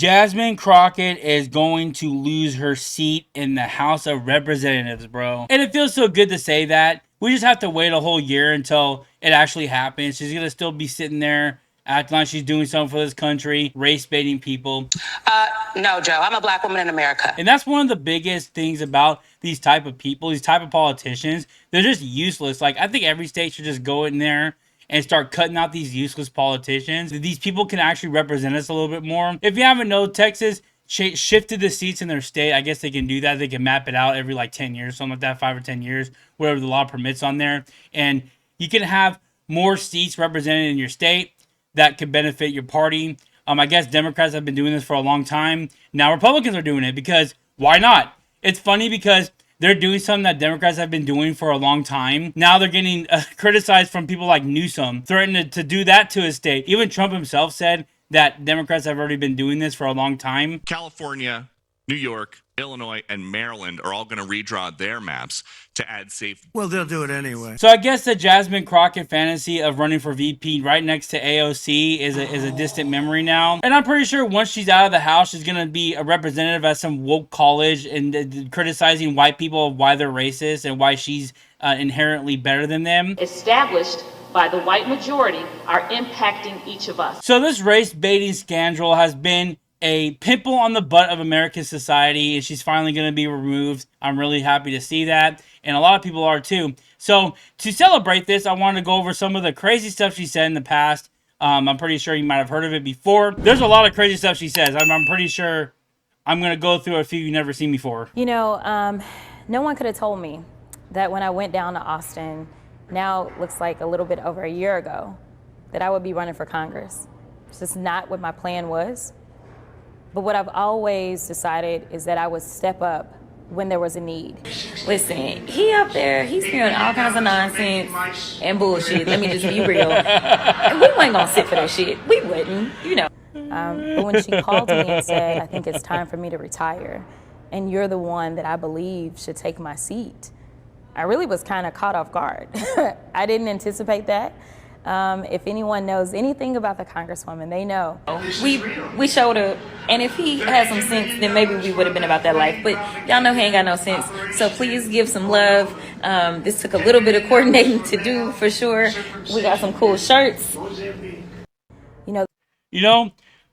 Jasmine Crockett is going to lose her seat in the House of Representatives, bro. And it feels so good to say that. We just have to wait a whole year until it actually happens. She's going to still be sitting there acting like she's doing something for this country, race baiting people. No, Joe, I'm a black woman in America. And that's one of the biggest things about these type of people, these type of politicians. They're just useless. Like, I think every state should just go in there and start cutting out these useless politicians. These people can actually represent us a little bit more. If you haven't known, Texas shifted the seats in their state. I guess they can do that. They can map it out every like 10 years, something like that, 5 or 10 years, whatever the law permits on there. And you can have more seats represented in your state that could benefit your party. I guess Democrats have been doing this for a long time. Now Republicans are doing it because why not? It's funny because they're doing something that Democrats have been doing for a long time. Now they're getting criticized from people like Newsom, threatening to do that to his state. Even Trump himself said that Democrats have already been doing this for a long time. California, New York, Illinois, and Maryland are all going to redraw their maps to add safe. Well, they'll do it anyway. So I guess the Jasmine Crockett fantasy of running for VP right next to AOC is a distant memory now. And I'm pretty sure once she's out of the House, she's going to be a representative at some woke college and criticizing white people of why they're racist and why she's inherently better than them. Established by the white majority are impacting each of us. So this race baiting scandal has been a pimple on the butt of American society, and she's finally going to be removed. I'm really happy to see that, and a lot of people are too. So to celebrate this, I wanted to go over some of the crazy stuff she said in the past. I'm pretty sure you might have heard of it before. There's a lot of crazy stuff she says. I'm pretty sure I'm going to go through a few you've never seen before. You know, no one could have told me that when I went down to Austin, now it looks like a little bit over a year ago, that I would be running for Congress. It's just not what my plan was. But what I've always decided is that I would step up when there was a need. Listen, he up there, he's spewing all kinds of nonsense and bullshit. Let me just be real. And we weren't gonna sit for that shit. We wouldn't, you know. But when she called me and said, I think it's time for me to retire, and you're the one that I believe should take my seat, I really was kind of caught off guard. I didn't anticipate that. If anyone knows anything about the Congresswoman, they know. We showed up, and if he had some sense, then maybe we would have been about that life. But y'all know he ain't got no sense. So please give some love. This took a little bit of coordinating to do for sure. We got some cool shirts. You know,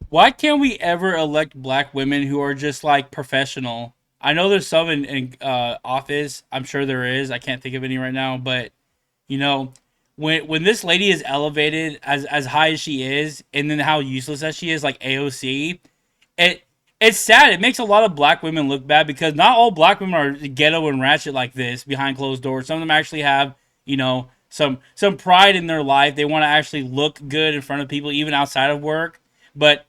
why can't we ever elect black women who are just like professional? I know there's some in office. I'm sure there is. I can't think of any right now, but you know. When this lady is elevated as high as she is, and then how useless as she is, like AOC, it's sad. It makes a lot of black women look bad because not all black women are ghetto and ratchet like this behind closed doors. Some of them actually have, you know, some pride in their life. They want to actually look good in front of people, even outside of work. But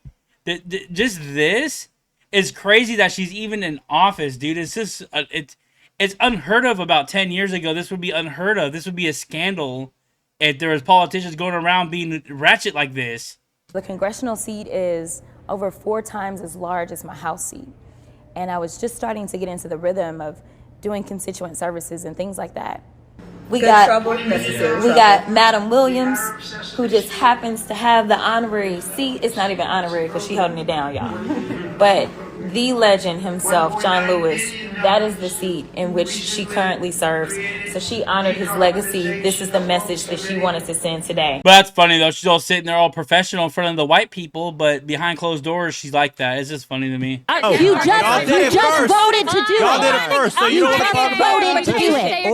just this is crazy that she's even in office, dude. It's just it's unheard of. About 10 years ago, this would be unheard of. This would be a scandal. If there was politicians going around being ratchet like this. The congressional seat is over 4 times as large as my House seat. And I was just starting to get into the rhythm of doing constituent services and things like that. We got Madam Williams, who just happens to have the honorary seat. It's not even honorary because she's holding it down, y'all. But the legend himself, John Lewis, that is the seat in which she currently serves. So she honored his legacy. This is the message that she wanted to send today. But that's funny, though. She's all sitting there all professional in front of the white people, but behind closed doors, she's like that. It's just funny to me. You just voted to do it. Y'all did it first, so you don't just voted to do it.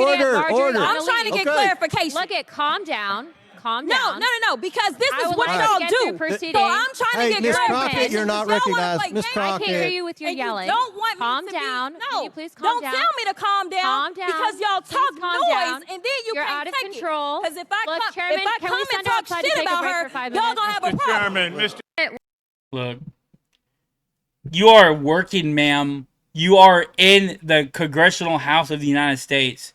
Order. I'm trying to get clarification. Look at, calm down. No, because this is what y'all do. So I'm trying to get clarification. Crockett, you're not recognized. Miss Crockett. I can't hear you with your yelling. You don't want calm down. Can you please calm down? Don't tell me to calm down. Calm down. Because y'all talk noise, and then You're out of control. Because if I Chairman, come and talk shit about her, y'all gonna have a problem. Look, you are working, ma'am. You are in the Congressional House of the United States,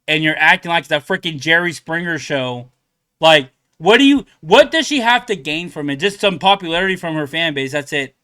and you're acting like the freaking Jerry Springer show. Like, what does she have to gain from it? Just some popularity from her fan base. That's it.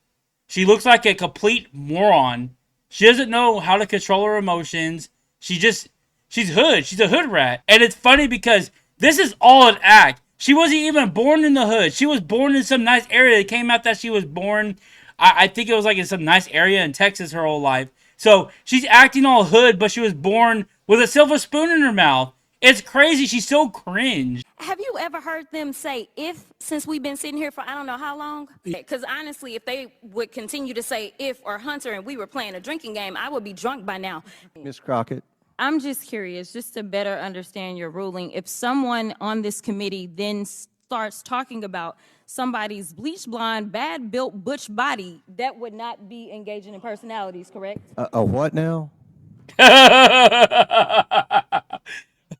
She looks like a complete moron. She doesn't know how to control her emotions. She's hood. She's a hood rat. And it's funny because this is all an act. She wasn't even born in the hood. She was born in some nice area. It came out that she was born I think it was like in some nice area in Texas her whole life. So she's acting all hood, but she was born with a silver spoon in her mouth. It's crazy. She's so cringe. Have you ever heard them say if, since we've been sitting here for I don't know how long? Because honestly, if they would continue to say if or Hunter and we were playing a drinking game, I would be drunk by now. Ms. Crockett. I'm just curious, just to better understand your ruling. If someone on this committee then starts talking about somebody's bleach blonde, bad built butch body, that would not be engaging in personalities, correct? A what now?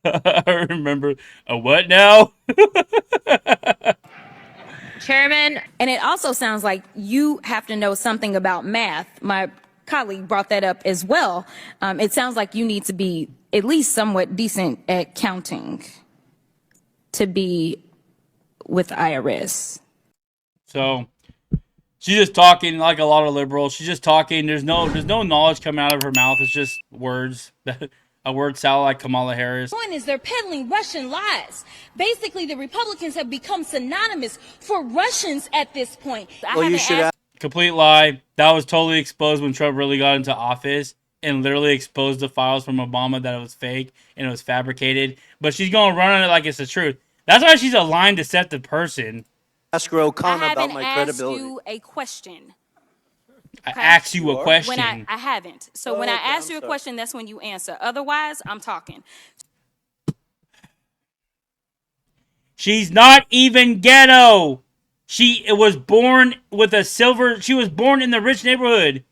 I remember a what now? Chairman, And it also sounds like you have to know something about math. My colleague brought that up as well. It sounds like you need to be at least somewhat decent at counting to be with the IRS. So she's just talking like a lot of liberals. She's just talking. There's no knowledge coming out of her mouth. It's just words. A word salad like Kamala Harris. point is they're peddling Russian lies. Basically, the Republicans have become synonymous for Russians at this point. Well, you should ask. Complete lie. That was totally exposed when Trump really got into office and literally exposed the files from Obama that it was fake and it was fabricated. But she's going to run on it like it's the truth. That's why she's a lying, deceptive person. Ask O'Connor I about haven't my asked credibility. you a question. I asked you a When question. I haven't. So when I okay, ask I'm you a sorry. question, that's when you answer. Otherwise, I'm talking. She's not even ghetto. She was born with a silver. She was born in the rich neighborhood.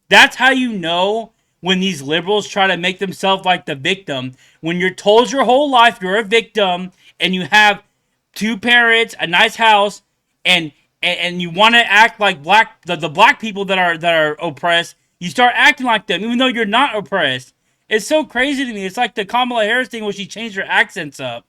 That's how you know when these liberals try to make themselves like the victim. When you're told your whole life you're a victim and you have 2 parents, a nice house, and you want to act like the black people that are oppressed, you start acting like them even though you're not oppressed. It's so crazy to me. It's like the Kamala Harris thing where she changed her accents up.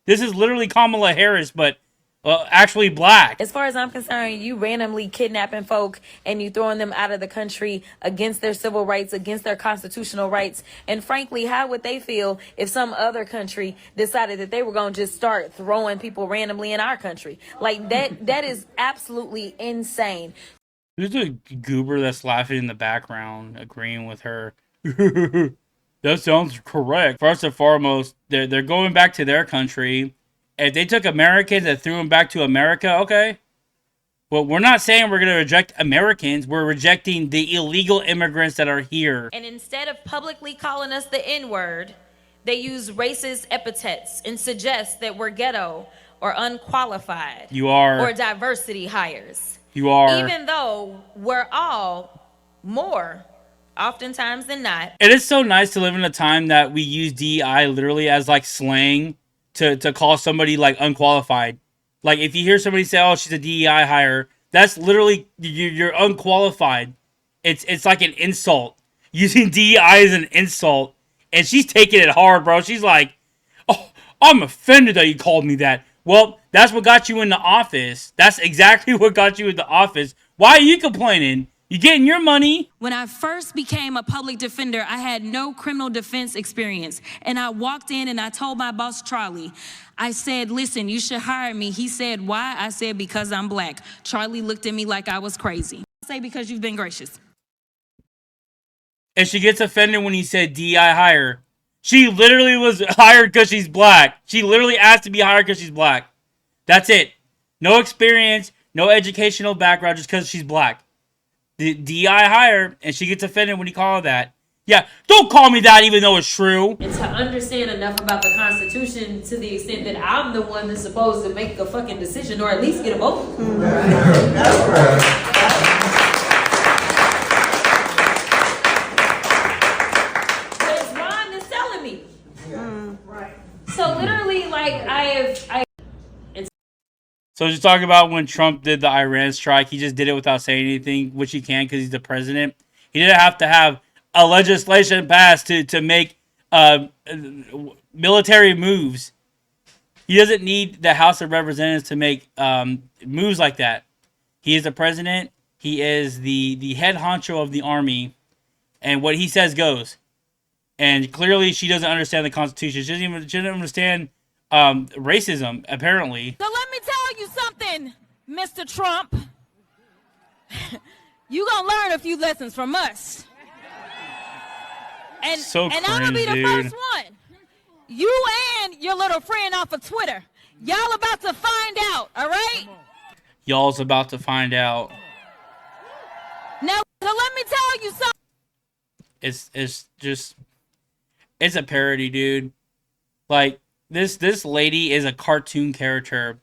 This is literally Kamala Harris, but actually black. As far as I'm concerned, you randomly kidnapping folk and you throwing them out of the country against their civil rights, against their constitutional rights. And frankly, how would they feel if some other country decided that they were going to just start throwing people randomly in our country? Like that is absolutely insane. Who's the goober that's laughing in the background, agreeing with her? That sounds correct. First and foremost, they're going back to their country. If they took Americans and threw them back to America, okay. Well, we're not saying we're going to reject Americans. We're rejecting the illegal immigrants that are here. And instead of publicly calling us the N-word, they use racist epithets and suggest that we're ghetto or unqualified. You are. Or diversity hires. You are. Even though we're all more, oftentimes than not. It is so nice to live in a time that we use DEI literally as like slang to call somebody like unqualified. Like if you hear somebody say, "Oh, she's a DEI hire," that's literally you're unqualified. It's like an insult. Using DEI as an insult, and she's taking it hard, bro. She's like, "Oh, I'm offended that you called me that." Well, that's what got you in the office. That's exactly what got you in the office. Why are you complaining? You getting your money. When I first became a public defender, I had no criminal defense experience. And I walked in and I told my boss, Charlie, I said, listen, you should hire me. He said, why? I said, because I'm black. Charlie looked at me like I was crazy. I say, because you've been gracious. And she gets offended when he said DEI hire. She literally was hired because she's black. She literally asked to be hired because she's black. That's it. No experience, no educational background, just because she's black. The DEI hire, and she gets offended when you call her that. Yeah, don't call me that even though it's true. And to understand enough about the Constitution to the extent that I'm the one that's supposed to make a fucking decision or at least get a vote. But Ron is telling me. So literally, like, So she's talking about when Trump did the Iran strike. He just did it without saying anything, which he can because he's the president. He didn't have to have a legislation passed to make military moves. He doesn't need the House of Representatives to make moves like that. He is the president. He is the head honcho of the army. And what he says goes. And clearly she doesn't understand the Constitution. She doesn't understand racism, apparently. So let me tell you something, Mr. Trump. You gonna learn a few lessons from us. And So I'm gonna be the cringe, first dude. one. You and your little friend off of Twitter. Y'all about to find out, all right? Y'all's about to find out. Now, so let me tell you something. It's a parody, dude. Like, this lady is a cartoon character.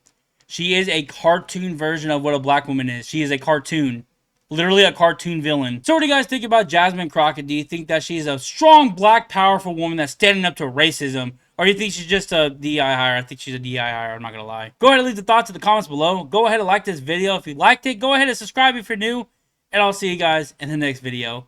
She is a cartoon version of what a black woman is. She is a cartoon. Literally a cartoon villain. So what do you guys think about Jasmine Crockett? Do you think that she's a strong, black, powerful woman that's standing up to racism? Or do you think she's just a DI hire? I think she's a DI hire, I'm not gonna lie. Go ahead and leave the thoughts in the comments below. Go ahead and like this video if you liked it. Go ahead and subscribe if you're new. And I'll see you guys in the next video.